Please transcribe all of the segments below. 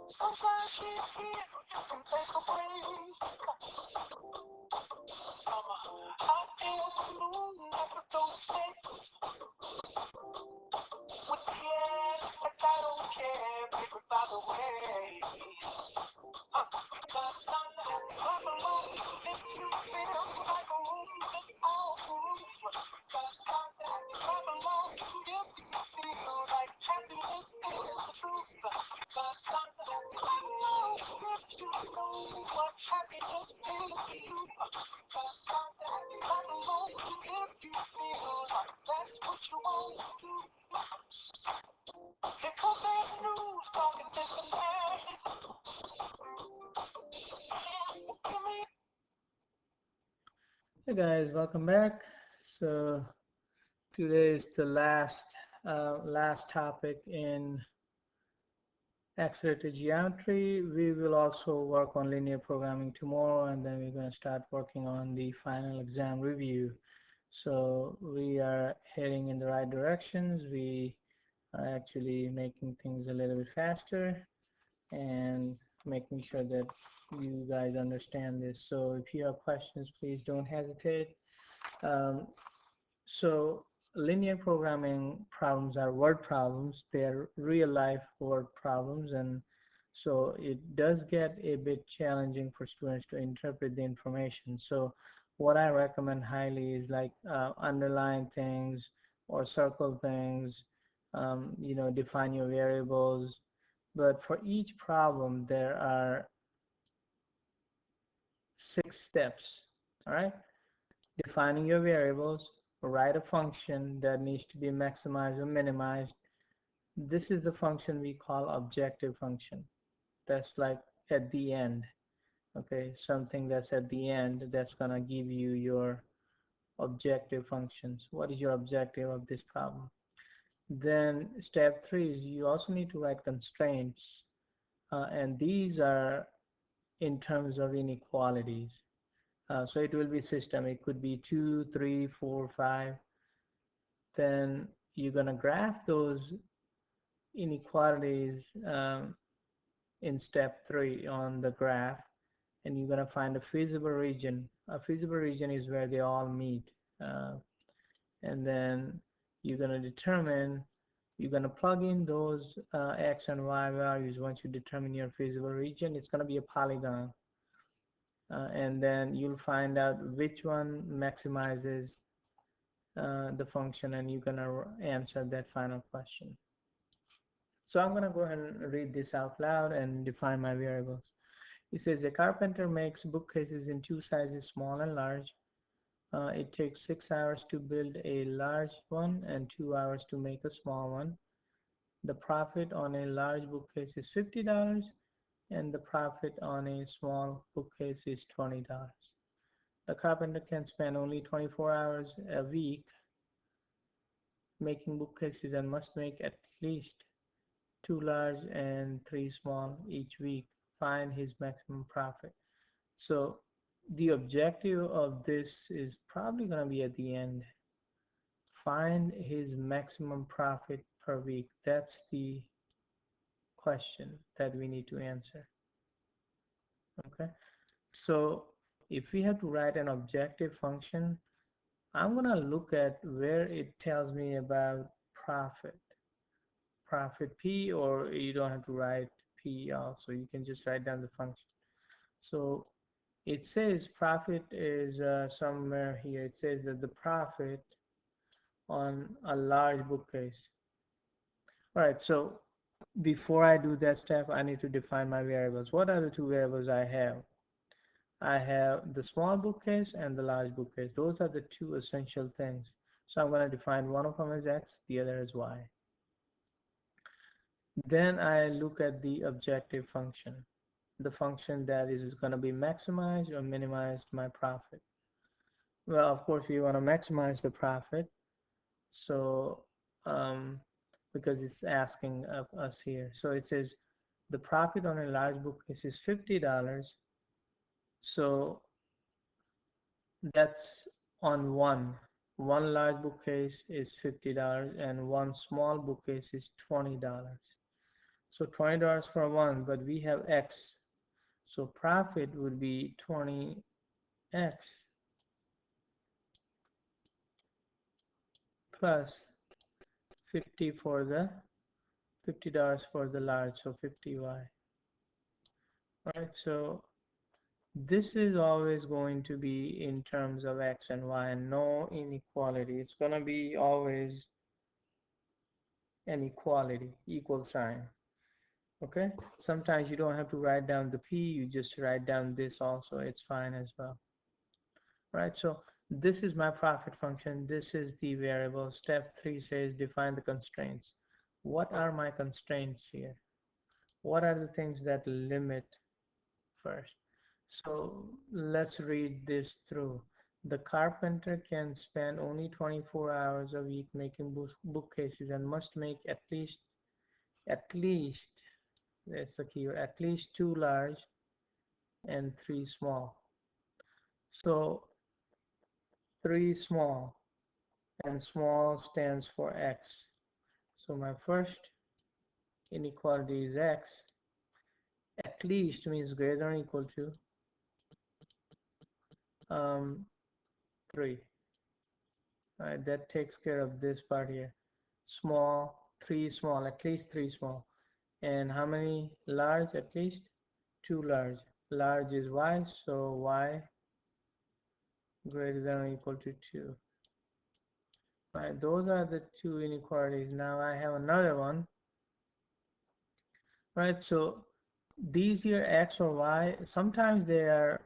Sometimes she's here, you can take a break. From a hot air balloon like a those things. With care, like I don't care, baby, by the way. Because I'm not alone. If you feel like a room, just I'll move. Because I'm not alone. If you feel like happiness is the truth. Because I'm not alone. If you know what happiness is to you. Because I'm not alone. If you feel like that's what you want to do. Here comes bad news, talking this and that. Hey guys, welcome back. So today is the last topic in accelerated geometry. We will also work on linear programming tomorrow, and then we're going to start working on the final exam review. So we are heading in the right directions. We are actually making things a little bit faster and making sure that you guys understand this. So if you have questions, please don't hesitate. Um, so linear programming problems are word problems. They're real life word problems, and so it does get a bit challenging for students to interpret the information. So what I recommend highly is like underline things or circle things, define your variables. But for each problem, there are 6 steps. All right, defining your variables, write a function that needs to be maximized or minimized. This is the function we call objective function. That's like at the end. Okay, something that's at the end that's gonna give you your objective functions. What is your objective of this problem? Then step 3 is you also need to write constraints, and these are in terms of inequalities. So it will be system. It could be 2, 3, 4, 5. Then you're going to graph those inequalities in step 3 on the graph, and you're going to find a feasible region. A feasible region is where they all meet. Uh, and then you're going to determine, you're going to plug in those x and y values. Once you determine your feasible region, it's going to be a polygon. And then you'll find out which one maximizes the function, and you're going to answer that final question. So I'm going to go ahead and read this out loud and define my variables. It says a carpenter makes bookcases in 2 sizes, small and large. It takes 6 hours to build a large one and 2 hours to make a small one. The profit on a large bookcase is $50, and the profit on a small bookcase is $20. The carpenter can spend only 24 hours a week making bookcases and must make at least 2 large and 3 small each week. Find his maximum profit. So the objective of this is probably going to be at the end. Find his maximum profit per week. That's the question that we need to answer. Okay, so if we have to write an objective function, I'm going to look at where it tells me about profit P, or you don't have to write P also, you can just write down the function. So it says profit is somewhere here. It says that the profit on a large bookcase. All right, so before I do that step, I need to define my variables. What are the 2 variables I have? I have the small bookcase and the large bookcase. Those are the 2 essential things. So I'm going to define one of them as x, the other as y. Then I look at the objective function, the function that is going to be maximized or minimized my profit. Well, of course, we want to maximize the profit. So because it's asking of us here. So it says the profit on a large bookcase is $50. So that's on 1. One large bookcase is $50 and one small bookcase is $20. So $20 for one, but we have X. So profit would be 20X plus 50 for the $50 for the large, so 50Y. Right, so this is always going to be in terms of X and Y and no inequality. It's going to be always an equality, equal sign. Okay, sometimes you don't have to write down the P, you just write down this also, it's fine as well. Right, so this is my profit function, this is the variable. Step 3 says define the constraints. What are my constraints here? What are the things that limit first? So let's read this through. The carpenter can spend only 24 hours a week making bookcases and must make at least, that's the keyword, at least 2 large and 3 small. So 3 small, and small stands for X. So my first inequality is X. At least means greater than or equal to 3. Right, that takes care of this part here. Small, 3 small, at least 3 small. And how many large? At least 2 large. Large is Y, so Y greater than or equal to 2. Right, those are the two inequalities. Now I have another one. Right, so these here X or Y, sometimes they are,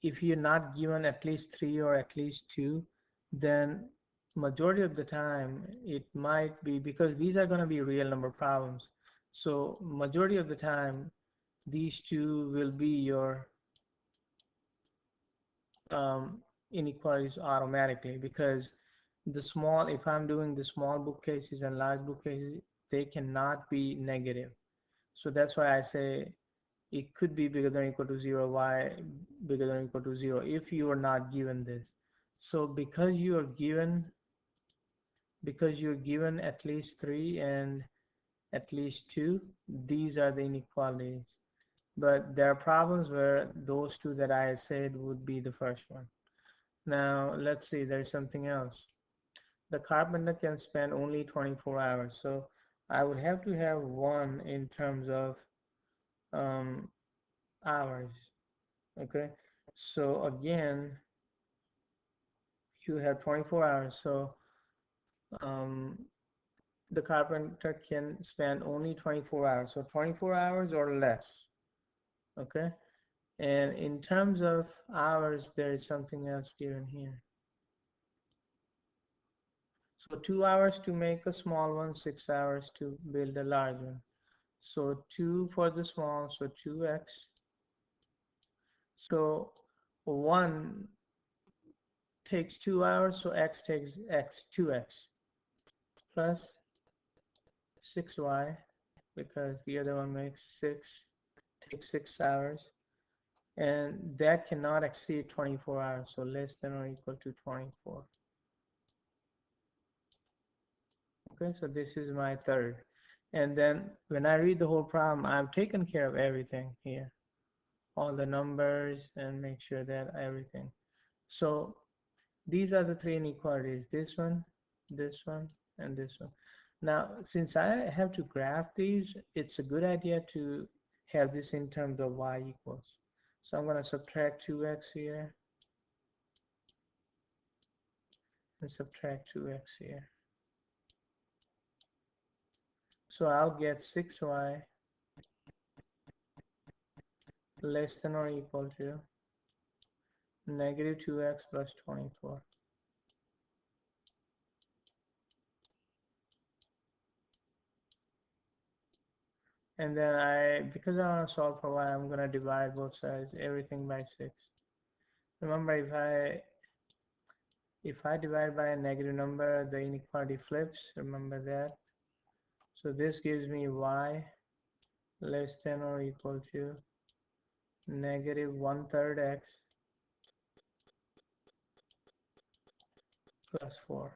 if you're not given at least 3 or at least 2, then majority of the time it might be, because these are going to be real number problems, so majority of the time these two will be your um, inequalities automatically, because the small, if I'm doing the small bookcases and large bookcases, they cannot be negative. So that's why I say it could be bigger than or equal to 0, y bigger than or equal to 0 if you are not given this. So because you're given at least 3 and at least 2, these are the inequalities. But there are problems where those two that I said would be the first one. Now let's see, there's something else. The carpenter can spend only 24 hours. So I would have to have one in terms of um, hours. Okay, so again, you have 24 hours. So um, the carpenter can spend only 24 hours. So 24 hours or less. Okay, and in terms of hours, there is something else given here. So 2 hours to make a small one, 6 hours to build a large one. So 2 for the small, so 2x. So 1 takes 2 hours, so x takes x, 2x plus 6y, because the other one makes 6, takes 6 hours, and that cannot exceed 24 hours, so less than or equal to 24. Okay, so this is my third. And then when I read the whole problem, I've taken care of everything here, all the numbers, and make sure that everything. So these are the three inequalities, this one, and this one. Now, since I have to graph these, it's a good idea to have this in terms of y equals. So I'm going to subtract 2x here and subtract 2x here. So I'll get 6y less than or equal to negative 2x plus 24. And then because I want to solve for y, I'm going to divide both sides, everything by 6. Remember, if I divide by a negative number, the inequality flips, remember that. So this gives me y less than or equal to negative 1/3 x plus 4.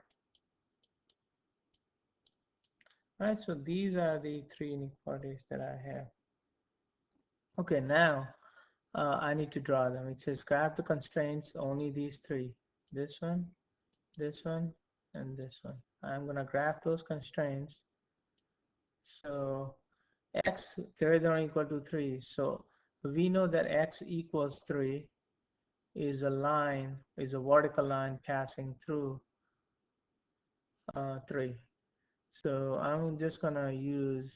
Right, so these are the three inequalities that I have. Okay, now I need to draw them. It says graph the constraints, only these three. This one, and this one. I'm going to graph those constraints. So x greater than or equal to 3. So we know that x equals 3 is a line, is a vertical line passing through 3. So I'm just going to use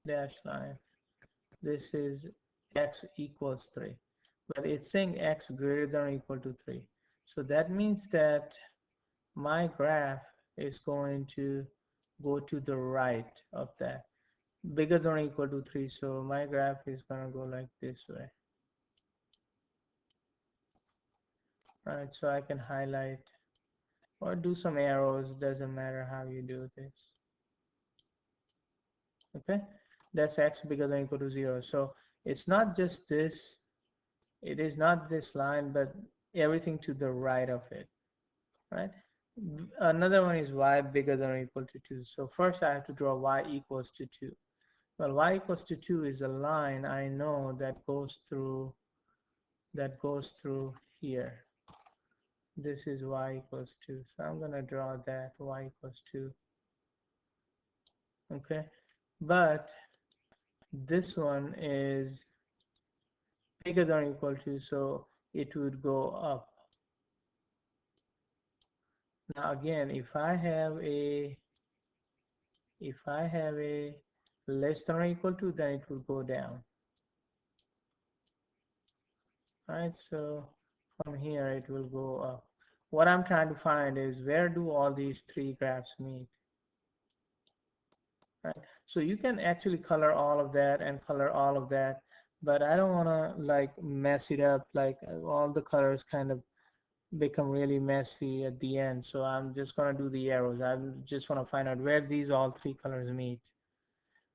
dash line. This is x equals 3. But it's saying x greater than or equal to 3. So that means that my graph is going to go to the right of that, bigger than or equal to 3. So my graph is going to go like this way. Right, so I can highlight or do some arrows, doesn't matter how you do this. Okay, that's x bigger than or equal to 0. So it's not just this, it is not this line, but everything to the right of it, right? Another one is y bigger than or equal to 2. So first I have to draw y equals to 2. Well, y equals to 2 is a line I know that goes through here. This is y equals 2. So I'm going to draw that y equals 2. Okay, but this one is bigger than or equal to, so it would go up. Now again, if I have a less than or equal to, then it will go down. Right, so from here it will go up. What I'm trying to find is where do all these three graphs meet? Right, so you can actually color all of that and color all of that, but I don't want to like mess it up, like all the colors kind of become really messy at the end. So I'm just going to do the arrows. I just want to find out where these all three colors meet.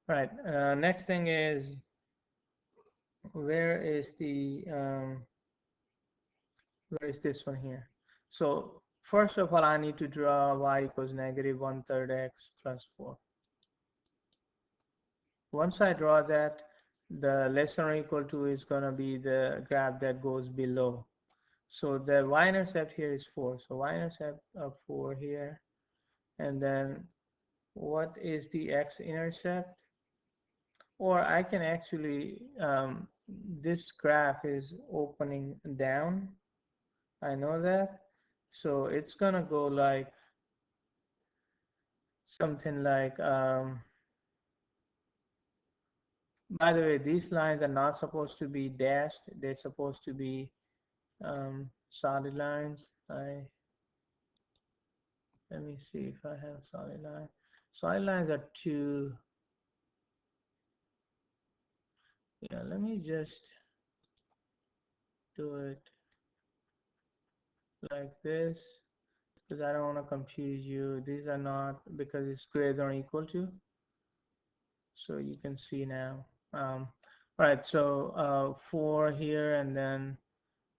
Right, next thing is where is the where is this one here? So first of all, I need to draw y equals negative 1/3 x plus 4. Once I draw that, the less than or equal to is going to be the graph that goes below. So the y-intercept here is 4. So y-intercept of 4 here. And then what is the x-intercept? Or I can actually, this graph is opening down. I know that. So it's going to go like something like, by the way, these lines are not supposed to be dashed. They're supposed to be solid lines. Let me see if I have solid line. Solid lines are two. Yeah, let me just do it like this because I don't want to confuse you. These are not because it's greater than or equal to. So you can see now. Right, so 4 here, and then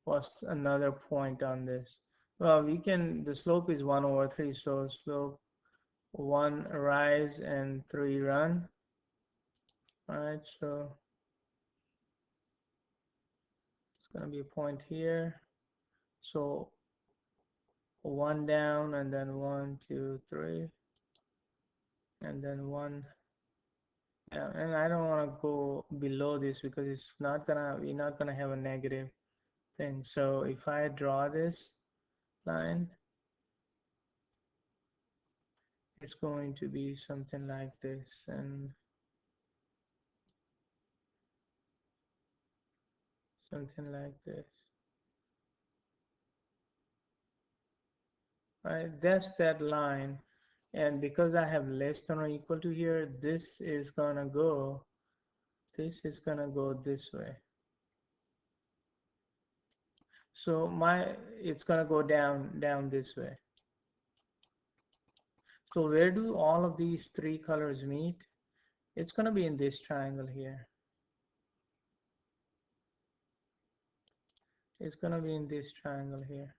what's another point on this? Well, we can, the slope is 1/3, so slope 1 rise and 3 run. All right, so it's going to be a point here. So 1 down, and then 1, 2, 3, and then 1 down. And I don't want to go below this because it's not gonna, we're not gonna have a negative thing. So if I draw this line, it's going to be something like this, and something like this. Right, that's that line. And because I have less than or equal to here, this is gonna go this way. So it's gonna go down this way. So where do all of these three colors meet? It's gonna be in this triangle here. It's gonna be in this triangle here.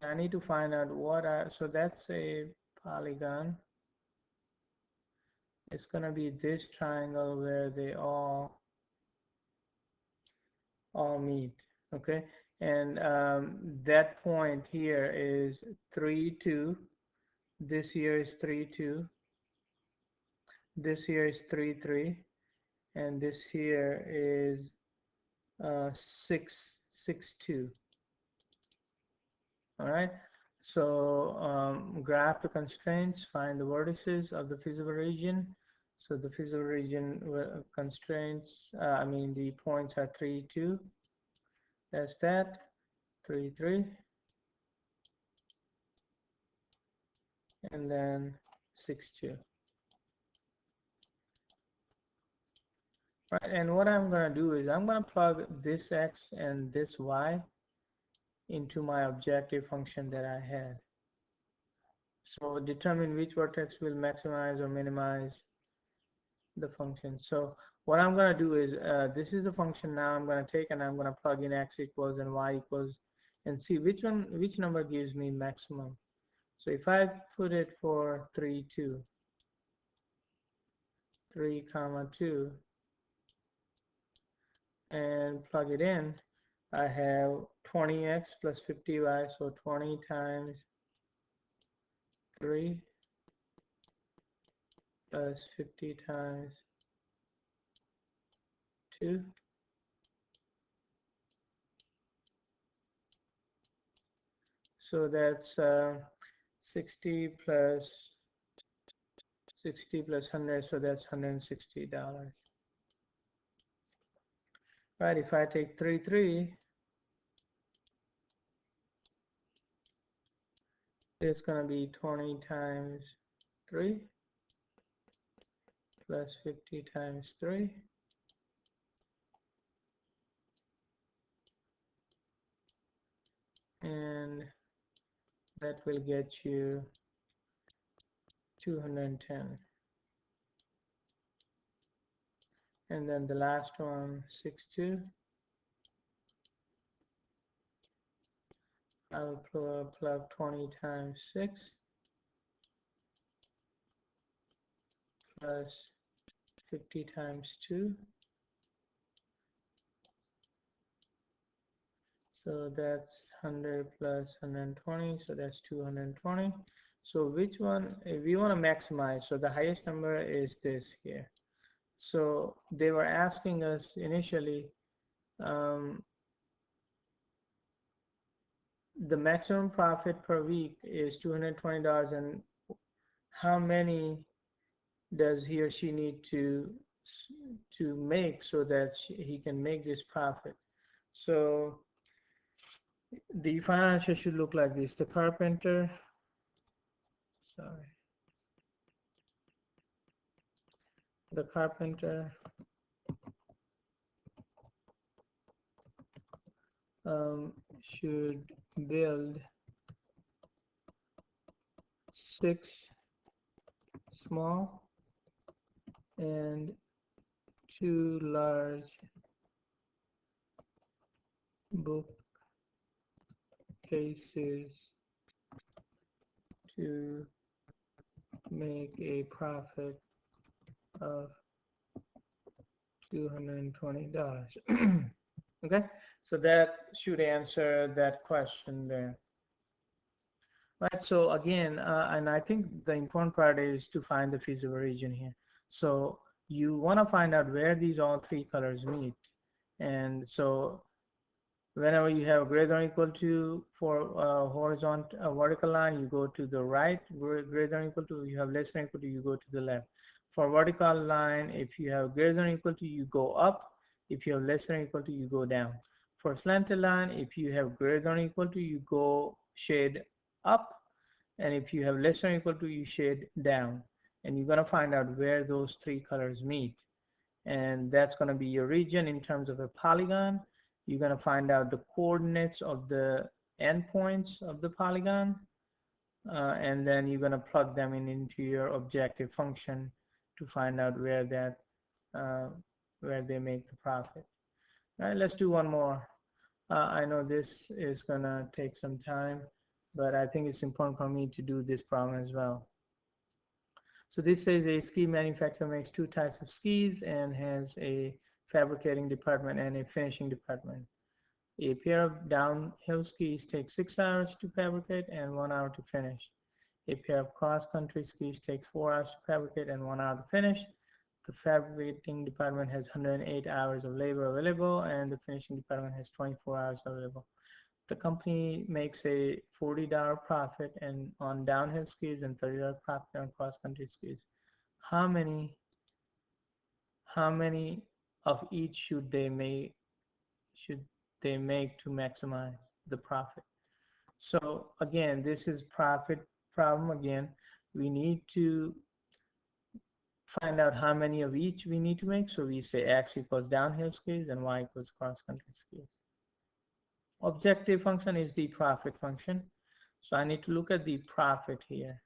And I need to find out what are, so that's a polygon. It's gonna be this triangle where they all meet, okay? And that point here is 3, 2. This here is 3, 2. This here is 3, 3. And this here is 6, 6, 2. All right. So graph the constraints, find the vertices of the feasible region. So the feasible region constraints, I mean the points are 3, 2. That's that. 3, 3. And then 6, 2. Right. And what I'm going to do is I'm going to plug this x and this y into my objective function that I had. So determine which vertex will maximize or minimize the function. So what I'm going to do is this is the function now I'm going to take, and I'm going to plug in x equals and y equals and see which number gives me maximum. So if I put it for 3, 2, 3 comma 2 and plug it in, I have 20x plus 50y, so 20 times 3 plus 50 times 2. So that's 60 plus 60 plus 100, so that's $160. Right, if I take 3, 3, it's going to be 20 times 3 plus 50 times 3. And that will get you 210. And then the last one, 6, 2. I will plug 20 times 6 plus 50 times 2. So that's 100 plus 120, so that's 220. So which one, if we want to maximize, so the highest number is this here. So they were asking us initially, um, the maximum profit per week is $220, and how many does he or she need to make so that he can make this profit? So the financial should look like this. The carpenter, sorry, the carpenter should build 6 small and 2 large bookcases to make a profit of $220. Okay, so that should answer that question there. Right, so again, and I think the important part is to find the feasible region here. So you want to find out where these all 3 colors meet. And so whenever you have greater than or equal to for horizontal vertical line, you go to the right. Greater than or equal to, you have less than or equal to, you go to the left. For vertical line, if you have greater than or equal to, you go up. If you have less than or equal to, you go down. For slanted line, if you have greater than or equal to, you go shade up. And if you have less than or equal to, you shade down. And you're going to find out where those 3 colors meet. And that's going to be your region in terms of a polygon. You're going to find out the coordinates of the endpoints of the polygon, and then you're going to plug them in into your objective function to find out where that where they make the profit. All right, let's do one more. I know this is gonna take some time, but I think it's important for me to do this problem as well. So this says a ski manufacturer makes two types of skis and has a fabricating department and a finishing department. A pair of downhill skis takes 6 hours to fabricate and 1 hour to finish. A pair of cross-country skis takes 4 hours to fabricate and 1 hour to finish. The fabricating department has 108 hours of labor available, and the finishing department has 24 hours available. The company makes a $40 profit and on downhill skis and $30 profit on cross-country skis. How many how many of each should they make to maximize the profit? So again, this is profit problem again. We need to find out how many of each we need to make. So we say x equals downhill skis and y equals cross-country skis. Objective function is the profit function. So I need to look at the profit here.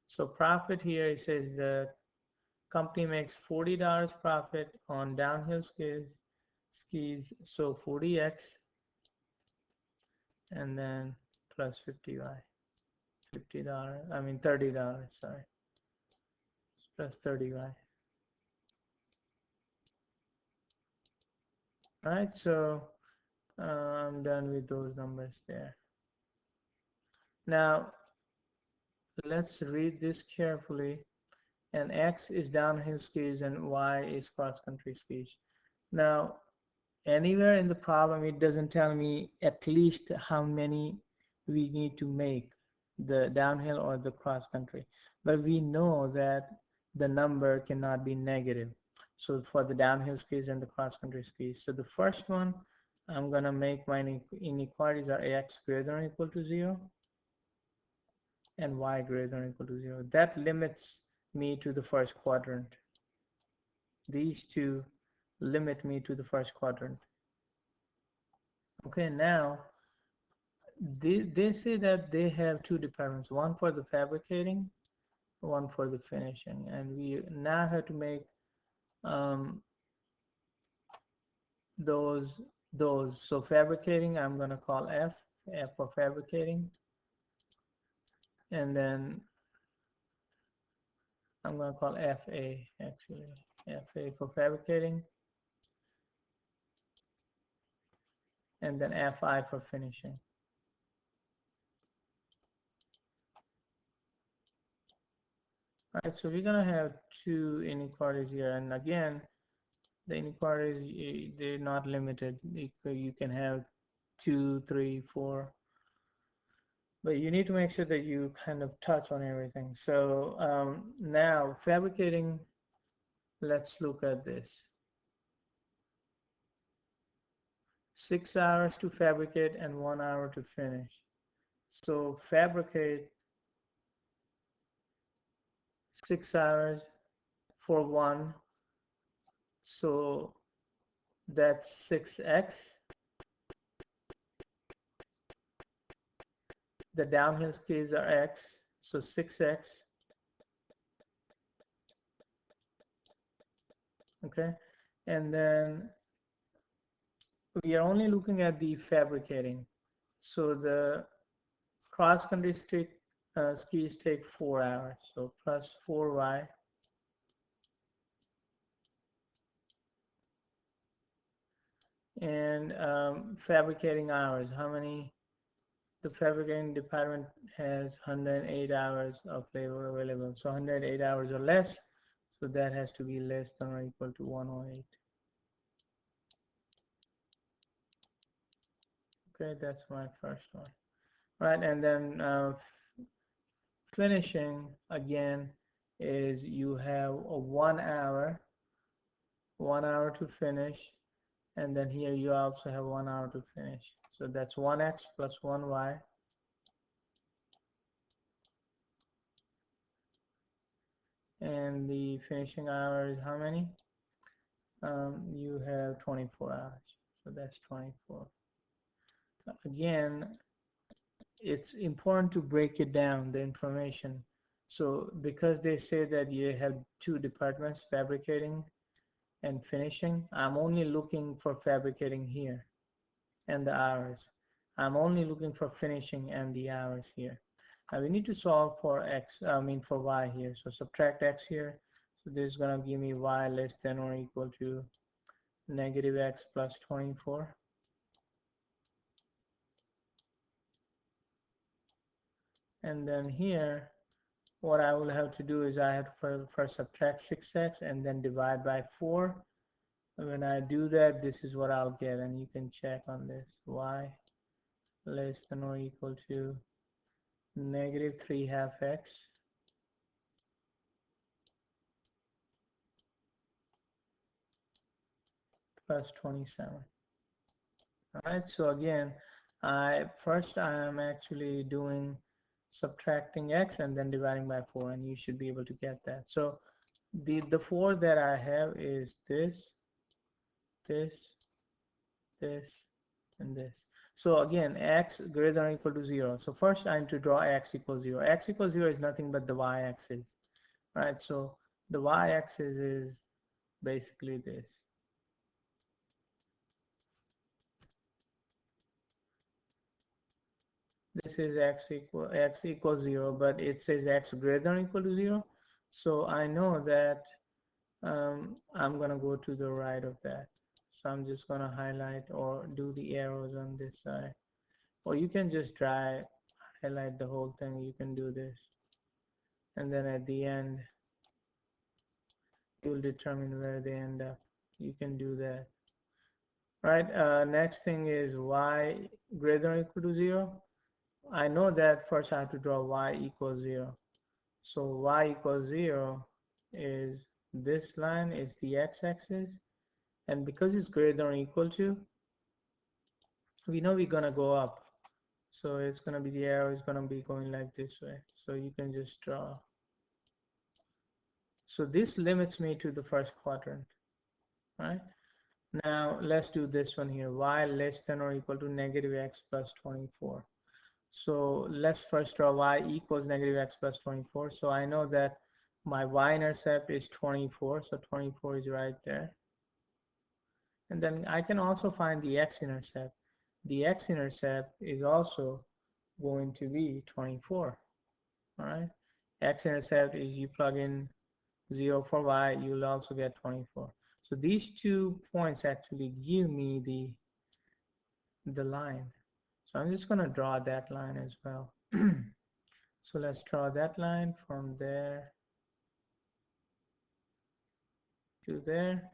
So profit here, it says the company makes $40 profit on downhill skis, so 40x and then plus 50y. $50, I mean $30, sorry, plus 30y. All right, so I'm done with those numbers there. Now let's read this carefully. And X is downhill skis and Y is cross-country skis. Now anywhere in the problem it doesn't tell me at least how many we need to make, the downhill or the cross-country, but we know that the number cannot be negative. So for the downhill skis and the cross-country skis, so the first one, I'm gonna make my inequalities are X greater than or equal to 0 and Y greater than or equal to 0. That limits me to the first quadrant. These two limit me to the first quadrant. Okay, now they say that they have two departments, one for the fabricating, one for the finishing, and we now have to make um, those those. So fabricating, I'm going to call F for fabricating, and then I'm going to call FA actually, FA for fabricating, and then FI for finishing. All right, so we're going to have two inequalities here, and again, the inequalities, they're not limited. You can have 2, 3, 4, but you need to make sure that you kind of touch on everything. So now fabricating, let's look at this. 6 hours to fabricate and 1 hour to finish. So fabricate 6 hours for one, so that's 6x. The downhill skis are x, so 6x. Okay, and then we are only looking at the fabricating. So the cross-country skis take 4 hours, so plus 4y. And fabricating hours, how many? The fabricating department has 108 hours of labor available. So 108 hours or less, so that has to be less than or equal to 108. Okay, that's my first one. Right, and then finishing again is you have a 1 hour, 1 hour to finish, and then here you also have 1 hour to finish. So that's 1x plus 1y. And the finishing hour is how many? You have 24 hours. So that's 24. Again, it's important to break it down, the information. So because they say that you have two departments, fabricating and finishing. I'm only looking for fabricating here and the hours. I'm only looking for finishing and the hours here. Now we need to solve for for y here. So subtract x here. So this is going to give me y less than or equal to negative x plus 24. And then here, what I will have to do is I have to first subtract 6x and then divide by 4. When I do that, this is what I'll get, and you can check on this. Y less than or equal to negative 3 half x plus 27. Alright, so again, I am actually doing subtracting x and then dividing by 4, and you should be able to get that. So the 4 that I have is this, this, and this. So again, x greater than or equal to 0. So first I need to draw x equals 0. X equals 0 is nothing but the y-axis, right? So the y-axis is basically this. This is x equals 0, but it says x greater than or equal to 0. So I know that I'm going to go to the right of that. So I'm just going to highlight or do the arrows on this side. Or you can just highlight the whole thing. You can do this. And then at the end, you'll determine where they end up. You can do that. Right, next thing is y greater than or equal to 0. I know that first I have to draw y equals 0. So y equals 0 is this line is the x-axis, and because it's greater than or equal to, we know we're going to go up. So it's going to be the arrow is going to be going like this way. So you can just draw. So this limits me to the first quadrant, right? Now let's do this one here, y less than or equal to negative x plus 24. So let's first draw y equals negative x plus 24. So I know that my y-intercept is 24, so 24 is right there. And then I can also find the x-intercept. The x-intercept is also going to be 24, all right? X-intercept is you plug in 0 for y, you'll also get 24. So these 2 points actually give me the line. So I'm just going to draw that line as well. So let's draw that line from there to there.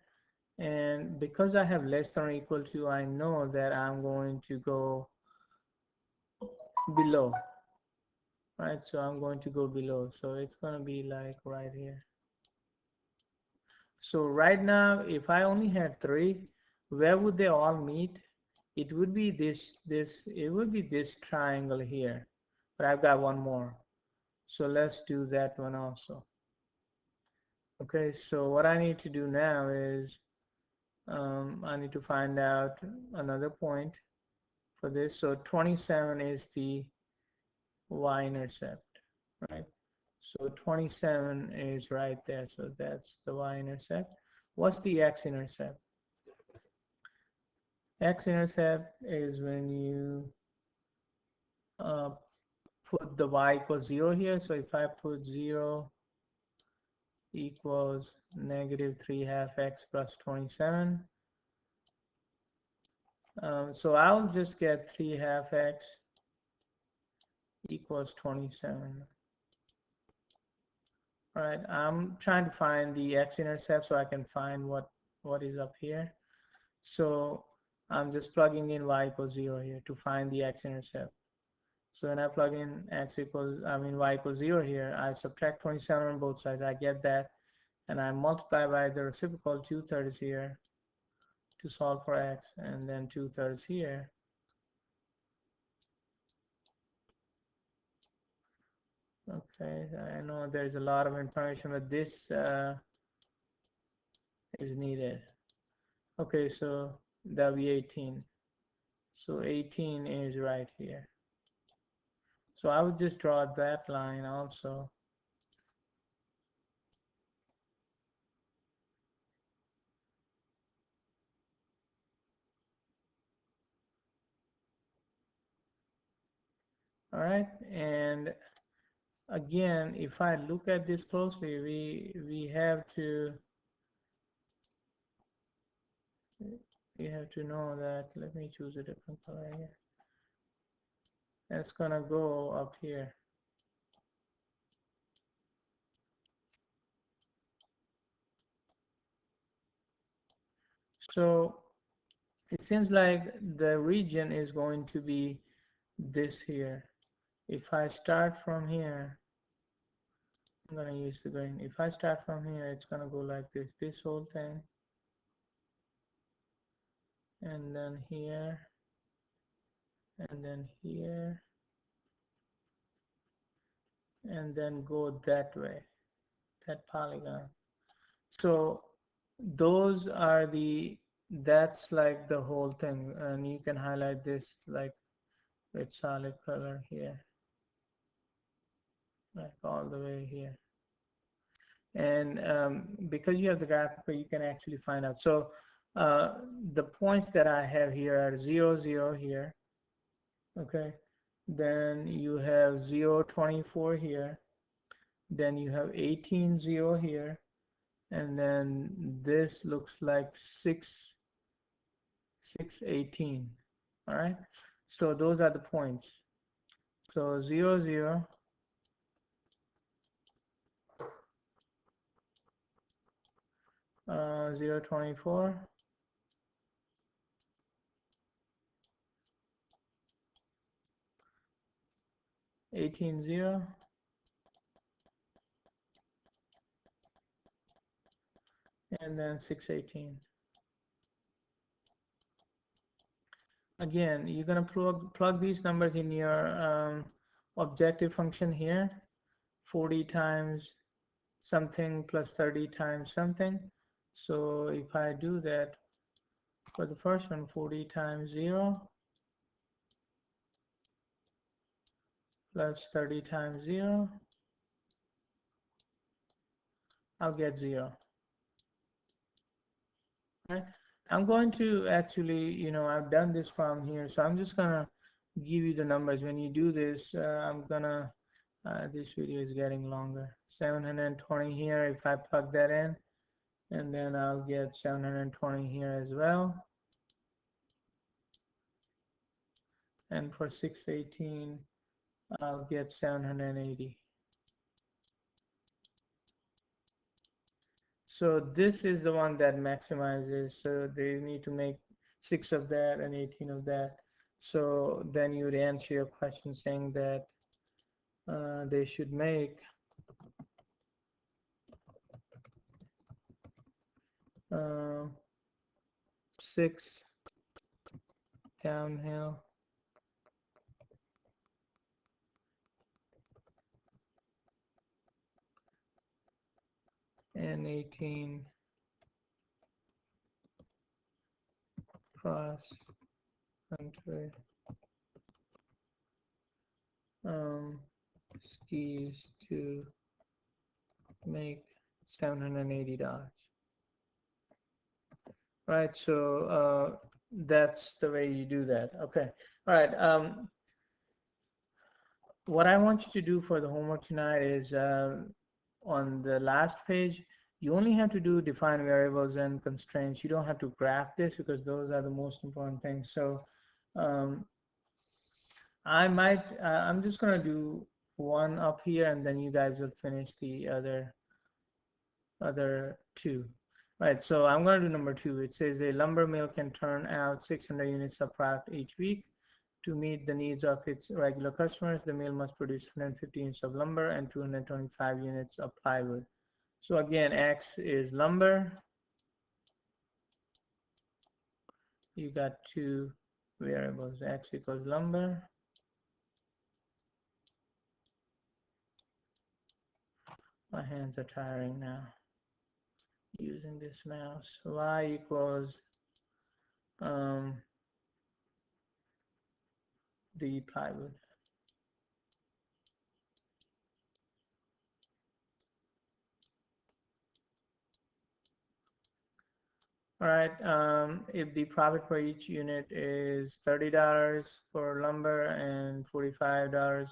And because I have less than or equal to, I know that I'm going to go below, right? So I'm going to go below. So it's going to be like right here. So right now, if I only had 3, where would they all meet? It would be it would be this triangle here. But I've got one more. So let's do that one also. Okay, so what I need to do now is I need to find out another point for this. So 27 is the y-intercept, right? So 27 is right there. So that's the y-intercept. What's the x-intercept? X-intercept is when you uh, put the y equals 0 here. So if I put 0 equals negative 3 half x plus 27, so I'll just get 3 half x equals 27. All right, I'm trying to find the x-intercept so I can find what is up here. So I'm just plugging in y equals 0 here to find the x-intercept. So when I plug in y equals 0 here, I subtract 27 on both sides. I get that, and I multiply by the reciprocal 2/3 here to solve for x, and then 2/3 here. Okay, I know there's a lot of information, but this is needed. Okay, so that'll be 18. So 18 is right here. So I would just draw that line also. right? And again, if I look at this closely, we have to know that. Let me choose a different color here. It's gonna go up here. So it seems like the region is going to be this here. If I start from here, I'm gonna use the green. If I start from here, it's gonna go like this whole thing, and then here, and then here, and then go that way, that polygon. So those are that's like the whole thing, and you can highlight this like with solid color here, like all the way here. And because you have the graphical, you can actually find out. So uh, the points that I have here are 0, 0 here, okay? Then you have 0, 24 here. Then you have 18, 0 here. And then this looks like 6, 6, 18. All right? So those are the points. So 0, 0, 0, 24, 18, 0, and then 6, 18. Again, you're going to plug these numbers in your objective function here. 40 times something plus 30 times something. So if I do that for the first one, 40 times 0 plus 30 times 0, I'll get 0. Right? I'm going to actually, I've done this problem here, so I'm just gonna give you the numbers. When you do this, I'm gonna, this video is getting longer. 720 here, if I plug that in, and then I'll get 720 here as well. And for 618, I'll get 780. So this is the one that maximizes. So they need to make 6 of that and 18 of that. So then you would answer your question saying that they should make uh, 6 downhill and 18 cross country um, skis to make $780. Right, so that's the way you do that. Okay, all right. What I want you to do for the homework tonight is on the last page, you only have to do define variables and constraints. You don't have to graph this because those are the most important things. So um, I'm just going to do one up here, and then you guys will finish the other two. Right, so I'm going to do number 2. It says a lumber mill can turn out 600 units of product each week. To meet the needs of its regular customers, the mill must produce 150 units of lumber and 225 units of plywood. So again, X is lumber. You got two variables. X equals lumber. My hands are tiring now using this mouse. Y equals um, the plywood. All right. If the profit per each unit is $30 for lumber and $45,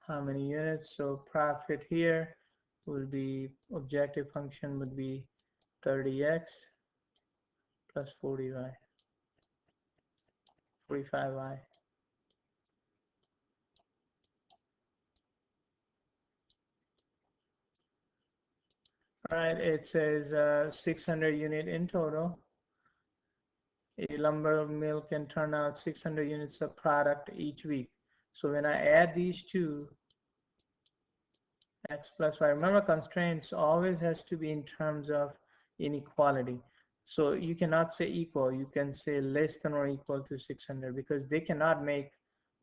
how many units? So profit here will be objective function would be 30x plus 40y, 45y. All right. It says 600 unit in total. A lumber mill can turn out 600 units of product each week. So when I add these two, x plus y. Remember, constraints always has to be in terms of inequality. So you cannot say equal. You can say less than or equal to 600 because they cannot make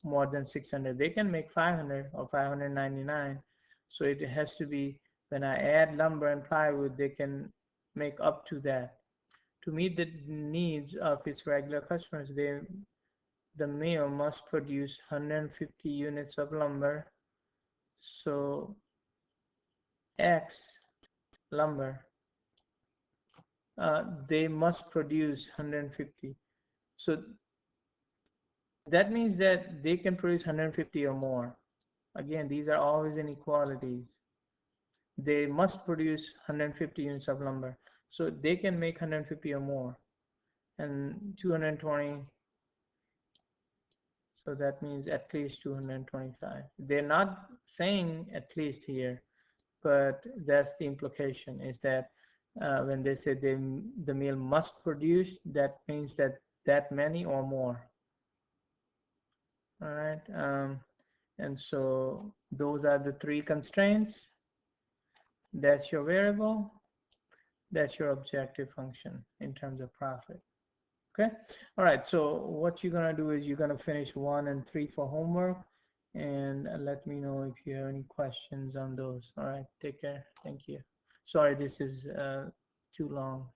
more than 600. They can make 500 or 599. So it has to be when I add lumber and plywood, they can make up to that. To meet the needs of its regular customers, the mill must produce 150 units of lumber. So X lumber, they must produce 150. So that means that they can produce 150 or more. Again, these are always inequalities. They must produce 150 units of lumber. So they can make 150 or more. And 220, so that means at least 225. They're not saying at least here, but that's the implication is that when they say the mill must produce, that means that that many or more. All right. And so those are the three constraints. That's your variable. That's your objective function in terms of profit. Okay. All right. So what you're going to do is you're going to finish 1 and 3 for homework and let me know if you have any questions on those. All right. Take care. Thank you. Sorry, this is too long.